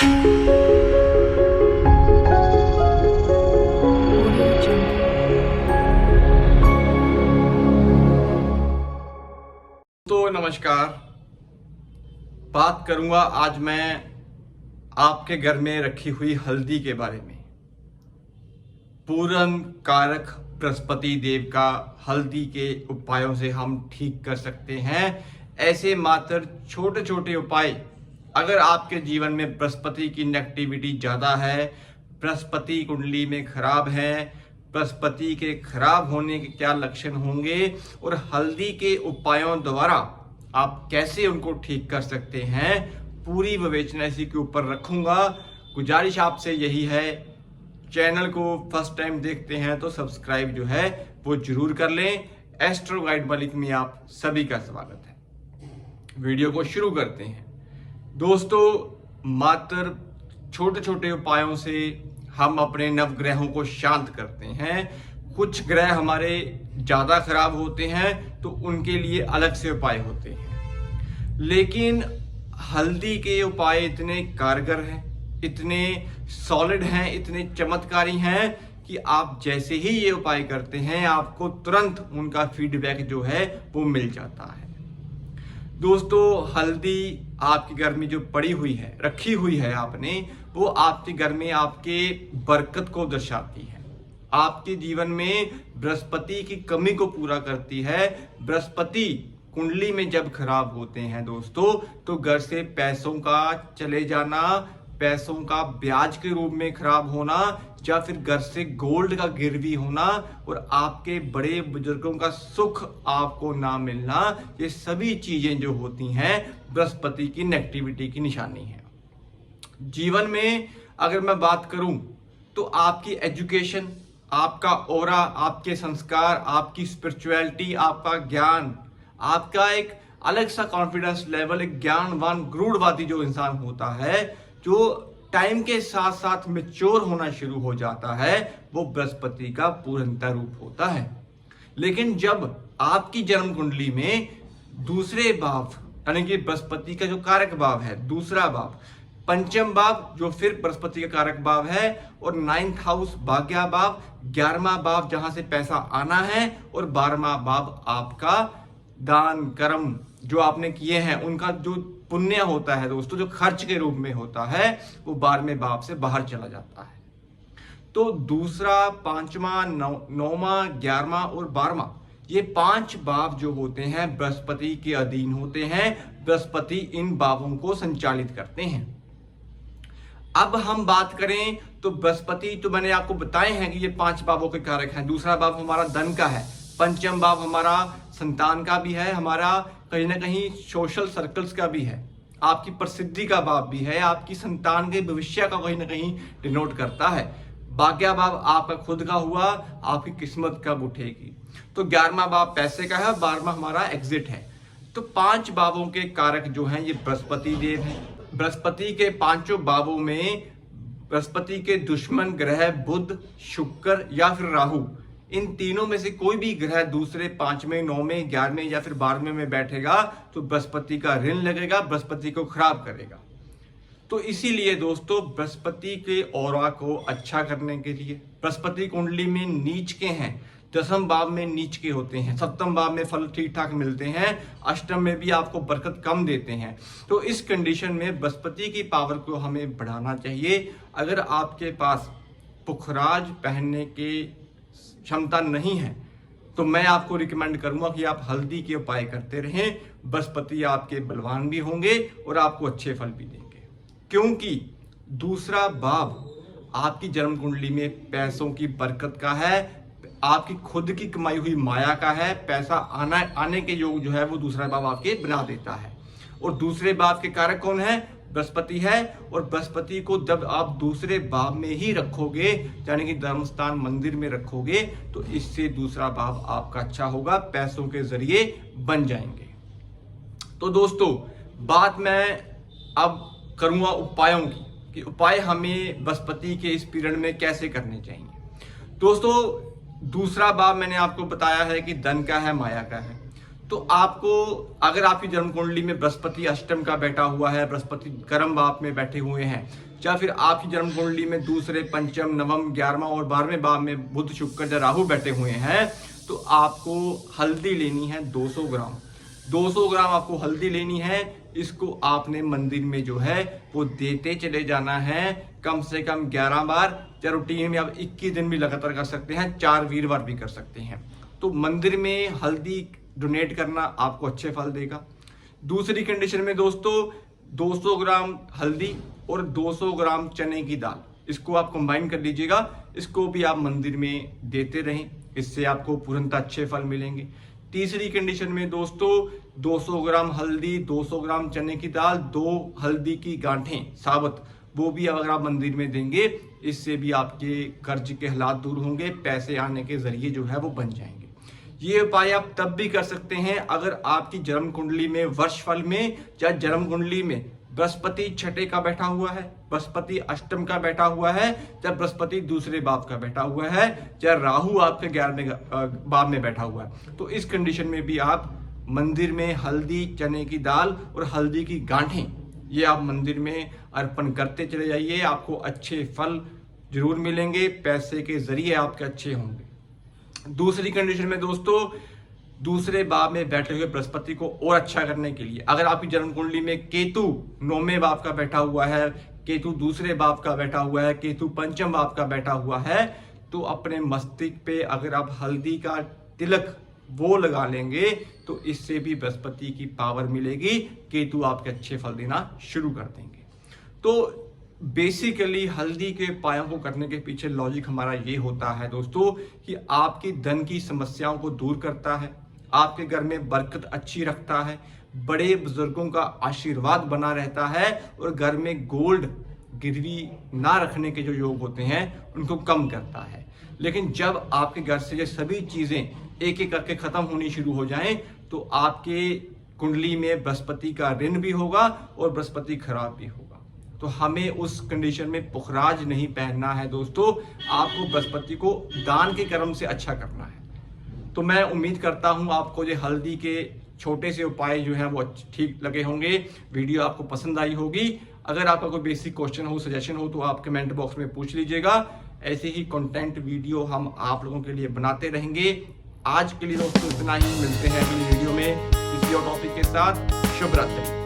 तो नमस्कार। बात करूंगा आज मैं आपके घर में रखी हुई हल्दी के बारे में। पूरन कारक बृहस्पति देव का हल्दी के उपायों से हम ठीक कर सकते हैं। ऐसे मात्र छोटे छोटे उपाय, अगर आपके जीवन में बृहस्पति की नेगेटिविटी ज़्यादा है, बृहस्पति कुंडली में खराब है, बृहस्पति के खराब होने के क्या लक्षण होंगे और हल्दी के उपायों द्वारा आप कैसे उनको ठीक कर सकते हैं, पूरी विवेचना इसी के ऊपर रखूंगा। गुजारिश आपसे यही है, चैनल को फर्स्ट टाइम देखते हैं तो सब्सक्राइब जो है वो जरूर कर लें। एस्ट्रो गाइड मलिक में आप सभी का स्वागत है। वीडियो को शुरू करते हैं। दोस्तों, मात्र छोटे छोटे उपायों से हम अपने नवग्रहों को शांत करते हैं। कुछ ग्रह हमारे ज़्यादा खराब होते हैं तो उनके लिए अलग से उपाय होते हैं, लेकिन हल्दी के उपाय इतने कारगर हैं, इतने सॉलिड हैं, इतने चमत्कारी हैं कि आप जैसे ही ये उपाय करते हैं आपको तुरंत उनका फीडबैक जो है वो मिल जाता है। दोस्तों, हल्दी आपके घर में जो पड़ी हुई है, रखी हुई है आपने, वो आपके घर में आपके बरकत को दर्शाती है, आपके जीवन में बृहस्पति की कमी को पूरा करती है। बृहस्पति कुंडली में जब खराब होते हैं दोस्तों, तो घर से पैसों का चले जाना, पैसों का ब्याज के रूप में खराब होना, या फिर घर से गोल्ड का गिरवी होना और आपके बड़े बुजुर्गों का सुख आपको ना मिलना, ये सभी चीजें जो होती हैं बृहस्पति की नेगेटिविटी की निशानी है। जीवन में अगर मैं बात करूं तो आपकी एजुकेशन, आपका ऑरा, आपके संस्कार, आपकी स्पिरिचुअलिटी, आपका ज्ञान, आपका एक अलग सा कॉन्फिडेंस लेवल, एक ज्ञानवान गूढ़वादी जो इंसान होता है, जो टाइम के साथ साथ मैच्योर होना शुरू हो जाता है, वो बृहस्पति का पूर्णतः रूप होता है। लेकिन जब आपकी जन्म कुंडली में दूसरे भाव, यानी कि बृहस्पति का जो कारक भाव है, दूसरा भाव, पंचम भाव जो फिर बृहस्पति का कारक भाव है, और 9th हाउस भाग्य भाव, 11वां भाव जहां से पैसा आना है, और 12वां भाव आपका दान कर्म जो आपने किए हैं उनका जो पुण्य होता है दोस्तों, जो खर्च के रूप में होता है, वो 12वें भाव से बाहर चला जाता है। तो दूसरा, 5वां, 9वां, 11वां और 12वां, ये 5 भाव जो होते हैं बृहस्पति के अधीन होते हैं। बृहस्पति इन भावों को संचालित करते हैं। अब हम बात करें तो बृहस्पति, तो मैंने आपको बताए हैं कि ये 5 भावों के कारक हैं। दूसरा भाव हमारा धन का है, पंचम भाव हमारा संतान का भी है, हमारा कहीं ना कहीं सोशल सर्कल्स का भी है, आपकी प्रसिद्धि का भाव भी है, आपकी संतान के भविष्य का कहीं ना कहीं डिनोट करता है। भाग्य भाव आपका खुद का हुआ, आपकी किस्मत कब उठेगी। तो 11वां भाव पैसे का है, 12वां हमारा एग्जिट है। तो 5 भावों के कारक जो हैं ये बृहस्पति देव हैं। बृहस्पति के 5 भावों में बृहस्पति के दुश्मन ग्रह बुध, शुक्र या फिर राहु, इन तीनों में से कोई भी ग्रह दूसरे 5वें, 9वें, 11वें या फिर 12वें में बैठेगा तो बृहस्पति का ऋण लगेगा, बृहस्पति को खराब करेगा। तो इसीलिए दोस्तों, बृहस्पति के ऑरा को अच्छा करने के लिए, बृहस्पति कुंडली में नीच के हैं, 10वें भाव में नीच के होते हैं, 7वें भाव में फल ठीक ठाक मिलते हैं, अष्टम में भी आपको बरकत कम देते हैं। तो इस कंडीशन में बृहस्पति की पावर को हमें बढ़ाना चाहिए। अगर आपके पास पुखराज पहनने की क्षमता नहीं है तो मैं आपको रिकमेंड करूंगा कि आप हल्दी के उपाय करते रहें। बृहस्पति आपके बलवान भी होंगे और आपको अच्छे फल भी देंगे, क्योंकि दूसरा भाव आपकी जन्म कुंडली में पैसों की बरकत का है, आपकी खुद की कमाई हुई माया का है। पैसा आने के योग जो है वो दूसरा भाव आपके बना देता है। और दूसरे भाव के कारक कौन है? बृहस्पति है। और बृहस्पति को जब आप दूसरे भाव में ही रखोगे, यानी कि धर्म स्थान मंदिर में रखोगे, तो इससे दूसरा भाव आपका अच्छा होगा, पैसों के जरिए बन जाएंगे। तो दोस्तों, बात मैं अब करूंगा उपायों की, कि उपाय हमें बृहस्पति के इस पीरियड में कैसे करने चाहिए। दोस्तों, दूसरा भाव मैंने आपको बताया है कि धन का है, माया का है। तो आपको, अगर आपकी जन्म कुंडली में बृहस्पति अष्टम का बैठा हुआ है, बृहस्पति कर्म भाव में बैठे हुए हैं, या फिर आपकी जन्म कुंडली में दूसरे, पंचम, नवम, 11वां और 12वें भाव में बुध, शुक्र या राहु बैठे हुए हैं, तो आपको हल्दी लेनी है 200 ग्राम। 200 ग्राम आपको हल्दी लेनी है। इसको आपने मंदिर में जो है वो देते चले जाना है, कम से कम 11 बार, या रूटीन में आप 21 दिन भी लगातार कर सकते हैं, 4 वीरवार भी कर सकते हैं। तो मंदिर में हल्दी डोनेट करना आपको अच्छे फल देगा। दूसरी कंडीशन में दोस्तों, 200 ग्राम हल्दी और 200 ग्राम चने की दाल, इसको आप कंबाइन कर लीजिएगा। इसको भी आप मंदिर में देते रहें, इससे आपको तुरंत अच्छे फल मिलेंगे। तीसरी कंडीशन में दोस्तों, 200 ग्राम हल्दी, 200 ग्राम चने की दाल, 2 हल्दी की गांठें साबुत, वो भी अगर आप मंदिर में देंगे, इससे भी आपके कर्ज के हालात दूर होंगे, पैसे आने के जरिए जो है वो बन जाएंगे। ये उपाय आप तब भी कर सकते हैं अगर आपकी जन्म कुंडली में वर्षफल में या जन्म कुंडली में बृहस्पति छठे का बैठा हुआ है, बृहस्पति अष्टम का बैठा हुआ है, या बृहस्पति दूसरे भाव का बैठा हुआ है, या राहु आपके 11वें भाव में बैठा हुआ है। तो इस कंडीशन में भी आप मंदिर में हल्दी, चने की दाल और हल्दी की गांठें, ये आप मंदिर में अर्पण करते चले जाइए। आपको अच्छे फल जरूर मिलेंगे, पैसे के जरिए आपके अच्छे होंगे। दूसरी कंडीशन में दोस्तों, दूसरे भाव में बैठे हुए बृहस्पति को और अच्छा करने के लिए, अगर आपकी जन्म कुंडली में केतु 9वें भाव का बैठा हुआ है, केतु दूसरे भाव का बैठा हुआ है, केतु पंचम भाव का बैठा हुआ है, तो अपने मस्तिष्क पे अगर आप हल्दी का तिलक वो लगा लेंगे, तो इससे भी बृहस्पति की पावर मिलेगी, केतु आपके अच्छे फल देना शुरू कर देंगे। तो बेसिकली हल्दी के उपायों को करने के पीछे लॉजिक हमारा ये होता है दोस्तों कि आपकी धन की समस्याओं को दूर करता है, आपके घर में बरकत अच्छी रखता है, बड़े बुजुर्गों का आशीर्वाद बना रहता है, और घर में गोल्ड गिरवी ना रखने के जो योग होते हैं उनको कम करता है। लेकिन जब आपके घर से ये सभी चीजें एक एक करके खत्म होनी शुरू हो जाएं, तो आपके कुंडली में बृहस्पति का ऋण भी होगा और बृहस्पति खराब भी होगा। तो हमें उस कंडीशन में पुखराज नहीं पहनना है दोस्तों, आपको बृहस्पति को दान के कर्म से अच्छा करना है। तो मैं उम्मीद करता हूं आपको ये हल्दी के छोटे से उपाय जो हैं वो ठीक लगे होंगे, वीडियो आपको पसंद आई होगी। अगर आपका कोई बेसिक क्वेश्चन हो, सजेशन हो, तो आप कमेंट बॉक्स में पूछ लीजिएगा। ऐसे ही कंटेंट वीडियो हम आप लोगों के लिए बनाते रहेंगे। आज के लिए दोस्तों इतना ही, मिलते हैं अगली वीडियो में किसी और टॉपिक के साथ। शुभ रात्रि।